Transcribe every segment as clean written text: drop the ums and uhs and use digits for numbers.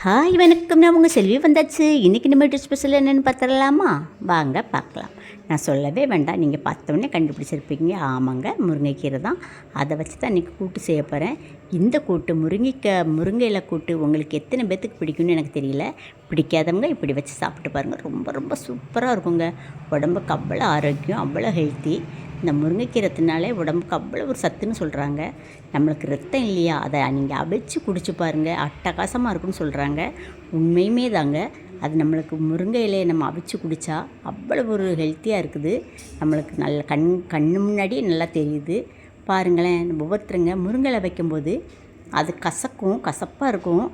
Hi வணக்கம், நான் உங்கள் செல்வி வந்தாச்சு. இன்றைக்கி நம்ம வீட்டு ஸ்பெஷல் என்னென்னு பார்த்துடலாமா? வாங்க பார்க்கலாம். நான் சொல்லவே வேண்டாம், நீங்கள் பார்த்தோன்னே கண்டுபிடிச்சிருப்பீங்க. ஆமாங்க, முருங்கைக்கீரை தான். அதை வச்சு தான் இன்றைக்கி கூட்டு செய்ய போகிறேன். இந்த கூட்டு முருங்கையில் கூட்டு உங்களுக்கு எத்தனை பேர்த்துக்கு பிடிக்கும்னு எனக்கு தெரியல. பிடிக்காதவங்க இப்படி வச்சு சாப்பிட்டு பாருங்கள். ரொம்ப ரொம்ப சூப்பராக இருக்குங்க. உடம்புக்கு அவ்வளோ ஆரோக்கியம், அவ்வளோ ஹெல்த்தி. இந்த முருங்கைக்கீரை தின்னாலே உடம்புக்கு அவ்வளோ ஒரு சத்துன்னு சொல்கிறாங்க. நம்மளுக்கு ரத்தம் இல்லையா, அதை நீங்கள் அவிச்சு குடிச்சு பாருங்கள், அட்டகாசமாக இருக்குன்னு சொல்கிறாங்க. உண்மையுமே தாங்க. அது நம்மளுக்கு முருங்கை இலையை நம்ம அவிச்சு குடித்தா அவ்வளோ ஒரு ஹெல்த்தியாக இருக்குது. நம்மளுக்கு நல்ல கண்ணு முன்னாடியே நல்லா தெரியுது. பாருங்களேன், ஒவ்வொருத்தருங்க முருங்கை இலை வைக்கும்போது அது கசப்பாக இருக்கும்.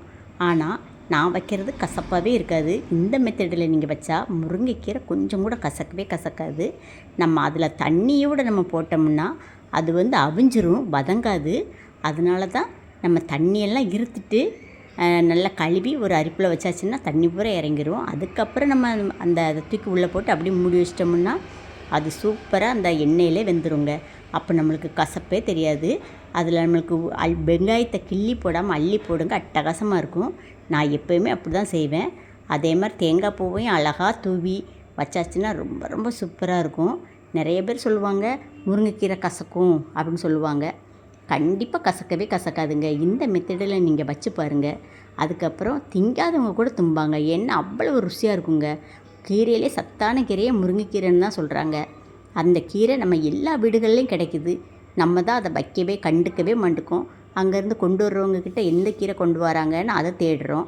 ஆனால் நான் வைக்கிறது கசப்பாகவே இருக்காது. இந்த மெத்தடில் நீங்கள் வச்சா முருங்கைக்கீரை கொஞ்சம் கூட கசக்காது. நம்ம அதில் தண்ணியோடு நம்ம போட்டோம்னா அது அவிஞ்சிரும், வதங்காது. அதனால தான் நம்ம தண்ணியெல்லாம் இருத்துட்டு நல்லா கழுவி ஒரு அரிப்பில் வச்சாச்சுன்னா தண்ணி பூரா இறங்கிரும். அதுக்கப்புறம் நம்ம அந்த தூக்கி உள்ளே போட்டு அப்படியே மூடி வச்சிட்டோம்னா அது சூப்பராக அந்த எண்ணெயிலே வெந்துருங்க. அப்போ நம்மளுக்கு கசப்பே தெரியாது. அதில் நம்மளுக்கு வெங்காயத்தை கிள்ளி போடாமல் அள்ளி போடுங்க, அட்டகாசமாக இருக்கும். நான் எப்போயுமே அப்படி தான் செய்வேன். அதே மாதிரி தேங்காய் பூவையும் அழகாக தூவி வச்சாச்சுன்னா ரொம்ப ரொம்ப சூப்பராக இருக்கும். நிறைய பேர் சொல்லுவாங்க முருங்கைக்கீரை கசக்கும் அப்படின்னு சொல்லுவாங்க. கண்டிப்பாக கசக்காதுங்க. இந்த மெத்தடில் நீங்கள் வச்சு பாருங்கள். அதுக்கப்புறம் திங்காதவங்க கூட தும்பாங்க. ஏன்னா அவ்வளோ ருசியாக இருக்குங்க. கீரையிலே சத்தான கீரையே முருங்கைக்கீரைன்னு தான் சொல்கிறாங்க. அந்த கீரை நம்ம எல்லா வீடுகள்லேயும் கிடைக்குது. நம்ம தான் அதை கண்டுக்கவே மாட்டோம். அங்கேருந்து கொண்டு வர்றவங்கக்கிட்ட எந்த கீரை கொண்டு வராங்கன்னு அதை தேடுறோம்.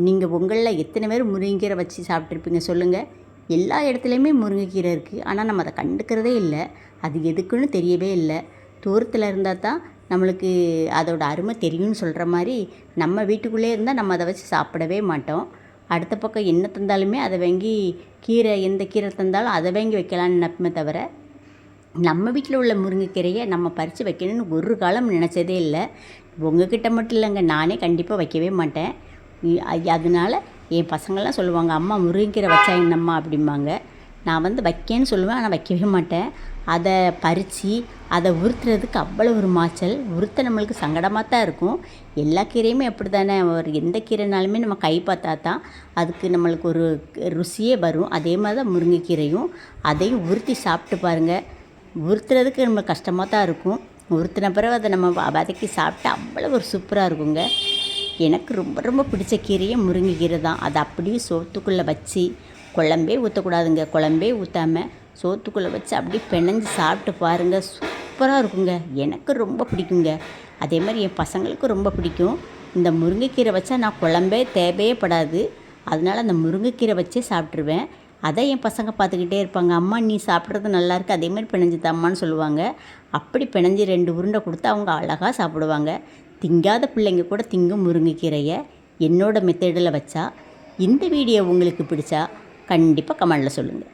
நீங்கள் உங்களில் எத்தனை பேர் முருங்கைக்கீரை வச்சு சாப்பிட்ருப்பீங்க சொல்லுங்கள். எல்லா இடத்துலையுமே முருங்கைக்கீரை இருக்குது. ஆனால் நம்ம அதை கண்டுக்கிறதே இல்லை. அது எதுக்குன்னு தெரியவே இல்லை. தூரத்தில் இருந்தால் தான் நம்மளுக்கு அதோட அருமை தெரியும்னு சொல்கிற மாதிரி நம்ம வீட்டுக்குள்ளே இருந்தால் நம்ம அதை வச்சு சாப்பிடவே மாட்டோம். அடுத்த பக்கம் என்ன தந்தாலுமே அதை வாங்கி எந்த கீரை தந்தாலும் அதை வாங்கி வைக்கலான்னு நினைப்பமே தவிர நம்ம வீட்டில் உள்ள முருங்கைக்கீரையை நம்ம பறித்து வைக்கணும்னு ஒரு காலம் நினச்சதே இல்லை. உங்ககிட்ட மட்டும் இல்லைங்க, நானே கண்டிப்பாக வைக்கவே மாட்டேன். அதனால என் பசங்கள்லாம் சொல்லுவாங்க, அம்மா முருங்கைக்கீரை வச்சா என்னம்மா அப்படிம்பாங்க. நான் வைக்கேன்னு சொல்லுவேன், ஆனால் வைக்கவே மாட்டேன். அதை பறித்து அதை உறுத்துறதுக்கு அவ்வளோ ஒரு மாய்ச்சல். உறுத்த நம்மளுக்கு சங்கடமாக தான் இருக்கும். எல்லா கீரையுமே அப்படி தானே. ஒரு எந்த கீரைனாலுமே நம்ம கை பார்த்தா தான் அதுக்கு நம்மளுக்கு ஒரு ருசியே வரும். அதே மாதிரி தான் முருங்கைக்கீரையும். அதையும் உறுத்தி சாப்பிட்டு பாருங்கள். உறுத்துறதுக்கு நம்ம கஷ்டமாக தான் இருக்கும். உறுத்தின பிறகு அதை நம்ம வதக்கி சாப்பிட்டா அவ்வளோ ஒரு சூப்பராக இருக்குங்க. எனக்கு ரொம்ப ரொம்ப பிடிச்ச கீரையே முருங்கைக்கீரை தான். அதை அப்படியே சோத்துக்குள்ளே வச்சு குழம்பே ஊற்றக்கூடாதுங்க. குழம்பே ஊற்றாமல் சோத்துக்குள்ளே வச்சு அப்படியே பிணைஞ்சு சாப்பிட்டு பாருங்கள், சூப்பராக இருக்குங்க. எனக்கு ரொம்ப பிடிக்குங்க. அதே மாதிரி என் பசங்களுக்கும் ரொம்ப பிடிக்கும். இந்த முருங்கைக்கீரை வச்சா நான் குழம்பே தேவையே படாது. அதனால் அந்த முருங்கைக்கீரை வச்சே சாப்பிட்ருவேன். அதை என் பசங்க பார்த்துக்கிட்டே இருப்பாங்க, அம்மா நீ சாப்பிட்றது நல்லாயிருக்கு, அதேமாதிரி பிணைஞ்சு தம்மான்னு சொல்லுவாங்க. அப்படி பிணைஞ்சி 2 உருண்டை கொடுத்தா அவங்க அழகாக சாப்பிடுவாங்க. திங்காத பிள்ளைங்க கூட திங்கும் முருங்கைக்கீரையை என்னோடய மெத்தடில் வச்சா. இந்த வீடியோ உங்களுக்கு பிடிச்சா கண்டிப்பாக கமெண்டில் சொல்லுங்கள்.